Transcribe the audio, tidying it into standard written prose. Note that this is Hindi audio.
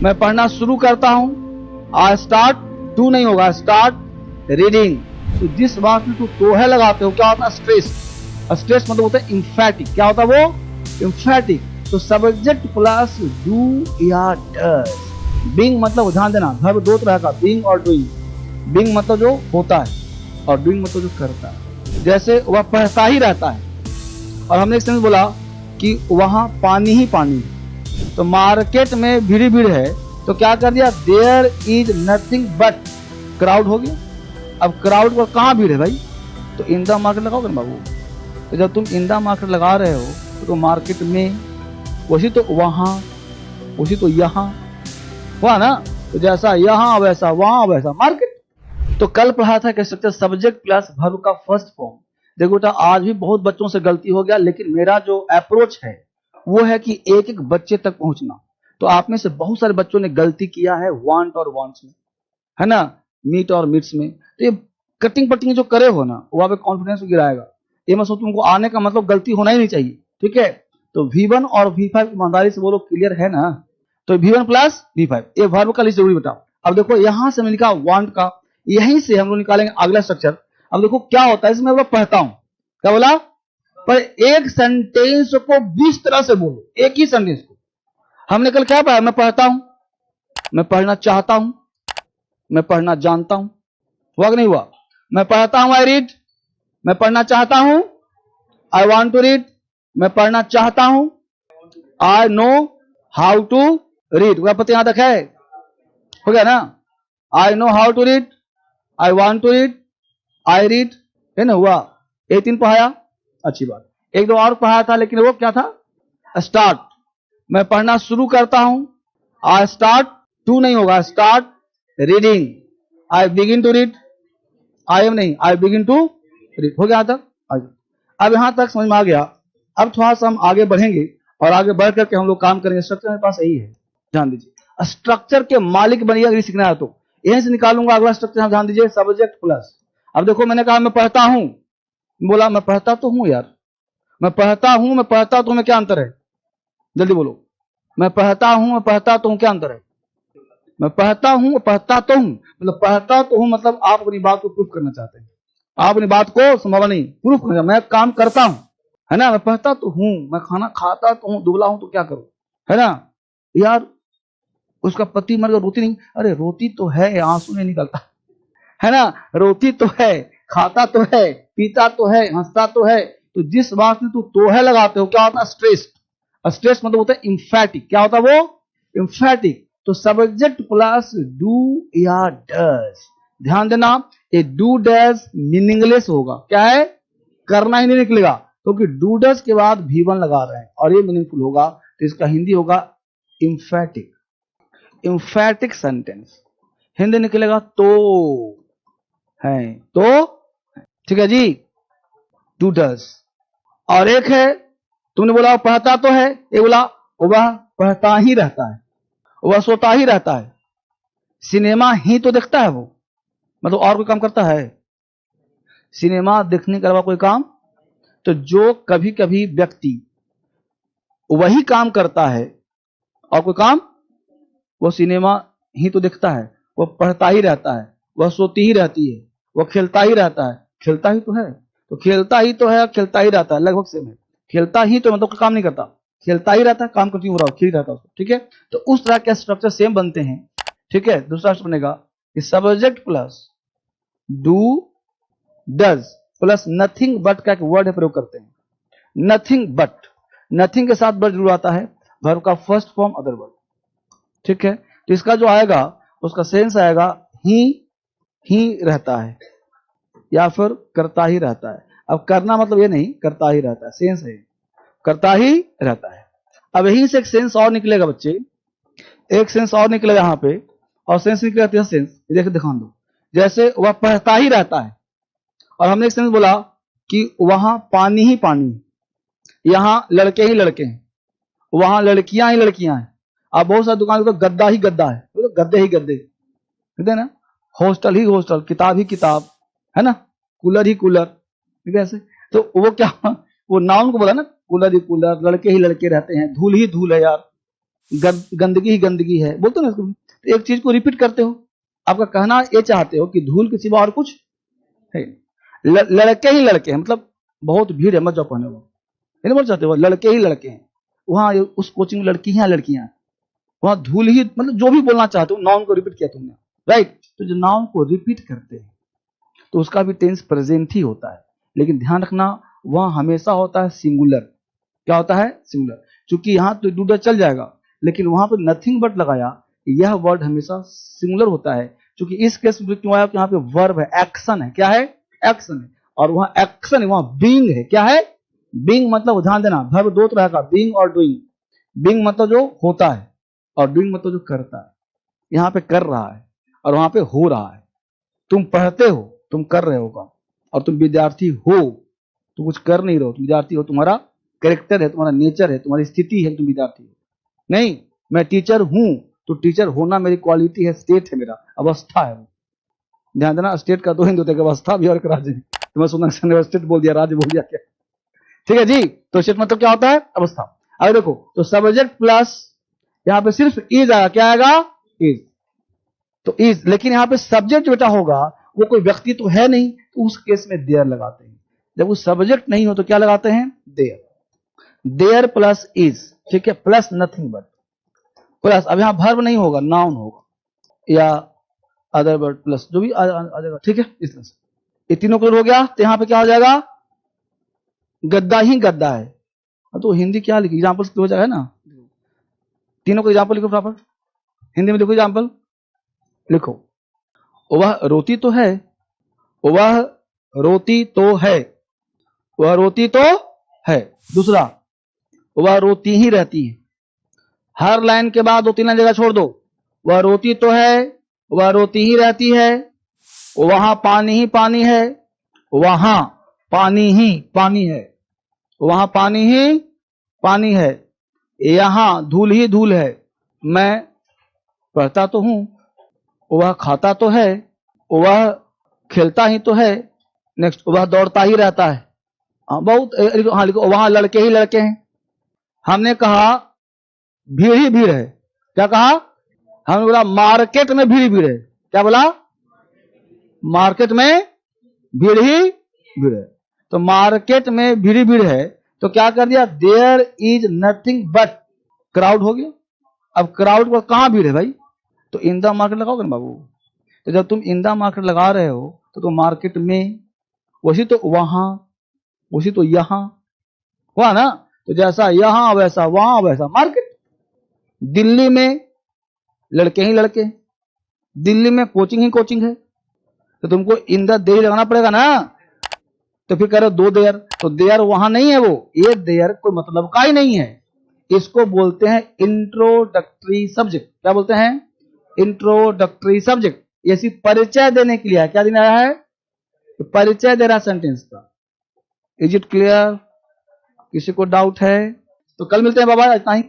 मैं पढ़ना शुरू करता हूँ। आई स्टार्ट, टू नहीं होगा, स्टार्ट रीडिंग। तो जिस बात में तो है लगाते हो, क्या होता है? स्ट्रेस। स्ट्रेस मतलब होता है इम्फेटिक। क्या होता है वो? इम्फेटिक। तो सब्जेक्ट प्लस डू या डज। बीइंग मतलब ध्यान देना, वर्ब दो तरह का, बीइंग और डूइंग। बीइंग मतलब जो होता है और डूइंग मतलब जो करता है। जैसे वह पढ़ता ही रहता है, और हमने एक सेंस बोला कि वहां पानी ही पानी है। तो मार्केट में भीड़ भीड़ है, तो क्या कर दिया? There is nothing but crowd हो गया। अब क्राउड पर कहाँ भीड़ है भाई? तो इन द मार्केट लगाओगे ना बाबू। तो जब तुम इन द मार्केट लगा रहे हो तो मार्केट में, वैसी तो वहां, वैसी तो यहाँ हुआ ना। तो जैसा यहाँ वैसा वहां वैसा मार्केट। तो कल पढ़ा था कि स्ट्रक्चर सब्जेक्ट प्लस वर्ब का फर्स्ट फॉर्म। देखो बेटा, आज भी बहुत बच्चों से गलती हो गया, लेकिन मेरा जो अप्रोच है वो है कि एक एक बच्चे तक पहुंचना। तो आप में से बहुत सारे बच्चों ने गलती किया है वांट और वांट्स में, है ना, मीट और मीट्स में। तो ये कटिंग पटिंग जो करे हो ना, वहां पे कॉन्फिडेंस गिराएगा। ये मैं सोचूं तुमको आने का मतलब गलती होना ही नहीं चाहिए, ठीक है। तो V1 और V5 ईमानदारी से बोलो, क्लियर है ना? तो V1 प्लस V5 ये वर्ब का लिस्ट जरूरी बताओ। अब देखो यहां से मैंने लिखा वांट का, यहीं से हम लोग निकालेंगे अगला स्ट्रक्चर। अब देखो क्या होता है इसमें, मैं पढ़ता हूं, क्या बोला? पर एक सेंटेंस को 20 तरह से बोलो, एक ही सेंटेंस को। हमने कल क्या पढ़ा? मैं पढ़ता हूं, मैं पढ़ना चाहता हूं, मैं पढ़ना जानता हूं। हुआ कि नहीं हुआ? मैं पढ़ता हूं, आई रीड। मैं पढ़ना चाहता हूं, आई वांट टू रीड। मैं पढ़ना चाहता हूं, I know how to read. पता यहां तक है? हो गया ना? I know how to read, I want to read, I read, है ना? हुआ। ये 3 पढ़ाया, अच्छी बात। एक दो और पढ़ाया था, लेकिन वो क्या था? स्टार्ट। मैं पढ़ना शुरू करता हूं, आई स्टार्ट, टू नहीं होगा, start reading. I begin to read, I am नहीं, आई बिगिन टू रीड। हो गया यहां तक? अब यहां तक समझ में आ गया। अब थोड़ा सा हम आगे बढ़ेंगे, और आगे बढ़ करके हम लोग काम करेंगे। स्ट्रक्चर मेरे पास यही है, ध्यान दीजिए। स्ट्रक्चर के मालिक बनिए अगर सीखना है तो। यहीं से निकालूंगा अगला स्ट्रक्चर, ध्यान दीजिए, सब्जेक्ट प्लस। अब देखो मैंने कहा मैं पढ़ता हूं, बोला मैं पढ़ता तो हूं यार, मैं पढ़ता हूं, मैं पढ़ता तो हूं में क्या अंतर है? जल्दी बोलो। मैं पढ़ता हूं, मैं पढ़ता तो हूं, क्या अंतर है? मैं पढ़ता हूं, मैं पढ़ता तो हूं, मतलब पढ़ता तो हूं मतलब आप अपनी बात को प्रूफ करना चाहते हैं। आप अपनी बात को संभव नहीं प्रूफ करना, मैं काम करता हूं, है ना। मैं पढ़ता तो हूं, मैं खाना खाता तो हूं, दुबला हूं तो क्या करूं, है ना। यार उसका पति मर गया, रोती नहीं, अरे रोती तो है, आंसू नहीं निकलता, है ना। रोती तो है, खाता तो है, पीता तो है, हंसता तो है। तो जिस बात में तो है लगाते हो, क्या होता है? स्ट्रेस। स्ट्रेस मतलब होता है इम्फेटिक। क्या होता है वो? इम्फेटिक। तो सब्जेक्ट प्लस डू या डज। ध्यान देना, ये डू डज मीनिंगलेस होगा। क्या है? करना ही नहीं निकलेगा, क्योंकि डू डज के बाद V1 लगा रहे हैं, और ये मीनिंगफुल होगा। तो इसका हिंदी होगा इम्फेटिक। इम्फेटिक सेंटेंस हिंदी निकलेगा तो है, तो, ठीक है जी, डू डज। और एक है, तुमने बोला पढ़ता तो है, ये बोला वह पढ़ता ही रहता है, वह सोता ही रहता है। सिनेमा ही तो देखता है वो, मतलब और कोई काम करता है? सिनेमा देखने के अलावा कोई काम? तो जो कभी कभी व्यक्ति वही काम करता है और कोई काम, वो सिनेमा ही तो देखता है, वो पढ़ता ही रहता है, वह सोती ही रहती है, वह खेलता ही रहता है। खेलता ही तो है, तो खेलता ही तो है, खेलता ही रहता है, लगभग सेम है। खेलता ही तो मतलब काम नहीं करता, खेलता ही रहता है, काम कंटिन्यू हो रहा हो, खेल रहता है, ठीक है। तो उस तरह के स्ट्रक्चर सेम बनते हैं, ठीक है। दूसरा बनेगा कि subject plus do does plus nothing but का एक वर्ड है, प्रयोग करते हैं। नथिंग बट, नथिंग के साथ बट जरूर आता है, वर्ब का फर्स्ट फॉर्म अदर वर्ब, ठीक है। तो इसका जो आएगा उसका सेंस आएगा ही रहता है, या फिर करता ही रहता है। अब करना मतलब ये नहीं, करता ही रहता है, सेंस है करता ही रहता है। अब यहीं से एक सेंस और निकलेगा बच्चे, एक सेंस और निकलेगा यहाँ पे, और सेंस निकलेगा सेंस, देखो दिखा दो। जैसे वह पढ़ता ही रहता है, और हमने एक सेंस बोला कि वहां पानी ही पानी है, यहाँ लड़के ही लड़के हैं, वहां लड़कियां ही लड़कियां हैं। अब बहुत सारी दुकान तो गद्दा ही गद्दा है, तो गद्दे ही गद्दे, ठीक है ना। हॉस्टल ही हॉस्टल, किताब ही किताब, है ना, कूलर ही कूलर, ठीक है ऐसे। तो वो क्या, वो नाउन को बोला ना, कूलर ही कूलर, लड़के ही लड़के रहते हैं, धूल ही धूल है यार, गंदगी ही गंदगी है, बोलते हो ना इसको। तो एक चीज को रिपीट करते हो, आपका कहना ये चाहते हो कि धूल के सिवा और कुछ है। लड़के ही लड़के हैं, मतलब बहुत भीड़ है, मत जाओ पढ़ने, वो नहीं बोल चाहते, वो लड़के ही लड़के हैं वहां, उस कोचिंग में लड़की हैं लड़कियां, वहां धूल ही, मतलब जो भी बोलना चाहते हो, नाउन को रिपीट किया तुमने, राइट। तो जो नाउन को रिपीट करते हैं तो उसका भी टेंस प्रेजेंट ही होता है, लेकिन ध्यान रखना वहां हमेशा होता है सिंगुलर। क्या होता है? सिंगुलर। चूंकि यहां तो डूडा चल जाएगा, लेकिन वहां पर नथिंग बट लगाया, यह वर्ड हमेशा सिंगुलर होता है। क्योंकि इस केस में क्यों आया? यहाँ पे वर्ब है, एक्शन है। क्या है? एक्शन है। और वहां एक्शन है, वहां बीइंग है। क्या है? बीइंग मतलब, ध्यान देना, वर्ब दो तरह का, बीइंग और डूइंग। बीइंग मतलब जो होता है, और डूइंग मतलब जो करता है। यहाँ पे कर रहा है और वहां पे हो रहा है। तुम पढ़ते हो, तुम कर रहे हो काम, और तुम विद्यार्थी हो, तुम कुछ कर नहीं रहे हो, तुम विद्यार्थी हो, तुम्हारा कैरेक्टर है, तुम्हारा नेचर है, तुम्हारी स्थिति है, तुम विद्यार्थी हो। नहीं, मैं टीचर हूं, तो टीचर होना मेरी क्वालिटी है, स्टेट है, मेरा अवस्था है। ध्यान देना, स्टेट का दो हिंदू थे, अवस्था भी और एक राज्य भी। तो मैं सुना स्टेट बोल दिया, राज्य बोल दिया क्या? ठीक है जी। तो स्टेट मतलब क्या होता है? अवस्था। अगर देखो तो सब्जेक्ट प्लस यहां पे सिर्फ इज आएगा। क्या आएगा? इज। तो इज, लेकिन यहां पे सब्जेक्ट बेटा होगा, वो कोई व्यक्ति तो है नहीं, तो उस केस में देयर लगाते हैं। जब वो सब्जेक्ट नहीं हो तो क्या लगाते हैं? देयर। देयर प्लस इज, ठीक है, प्लस नथिंग बट, प्लस, अब यहां वर्ब नहीं होगा, नाउन होगा, या अदर वर्ड प्लस जो भी आ जाएगा, ठीक है। इस तरह से ये तीनों क्लियर हो गया। तो यहां पे क्या हो जाएगा? गद्दा ही गद्दा है। तो हिंदी क्या लिखी, एग्जाम्पल हो जाएगा ना, तीनों को एग्जाम्पल लिखो प्रॉपर, हिंदी में लिखो एग्जाम्पल, लिखो। वह रोती तो है, वह रोती तो है, वह रोती तो है। दूसरा, वह रोती ही रहती है। हर लाइन के बाद 2-3 जगह छोड़ दो। वह रोती तो है, वह रोती ही रहती है, वहां पानी ही पानी है, वहां पानी ही पानी है, वहां पानी ही पानी है, यहां धूल ही धूल है। मैं पढ़ता तो हूं, वह खाता तो है, वह खेलता ही तो है। नेक्स्ट, वह दौड़ता ही रहता है। बहुत, हाँ लिखो, वहां लड़के ही लड़के हैं। हमने कहा भीड़ ही भीड़ है। क्या कहा? हमने बोला मार्केट में भीड़ ही भीड़ है। क्या बोला? मार्केट में भीड़ ही भीड़ है। तो मार्केट में भीड़ ही भीड़ है, तो क्या कर दिया? There is nothing but crowd हो गया। अब क्राउड पर कहां भीड़ है भाई? तो इन द मार्केट लगाओगे ना बाबू। तो जब तुम इन द मार्केट लगा रहे हो तो तुम मार्केट में, वैसी तो वहां, वैसी तो यहां हुआ ना। तो जैसा यहां वैसा वहां वैसा मार्केट। दिल्ली में लड़के ही लड़के, दिल्ली में कोचिंग ही कोचिंग है, तो तुमको इन द देयर लगाना पड़ेगा ना। तो फिर कह रहे हो दो देयर, तो देयर वहां नहीं है, वो ये देयर कोई मतलब का ही नहीं है। इसको बोलते हैं इंट्रोडक्टरी सब्जेक्ट। क्या बोलते हैं? Introductory subject. ये सिर्फ परिचय देने के लिए है। क्या देने आया है? तो परिचय दे रहा सेंटेंस का। Is it clear? किसी को डाउट है? तो कल मिलते हैं बाबा, इतना ही।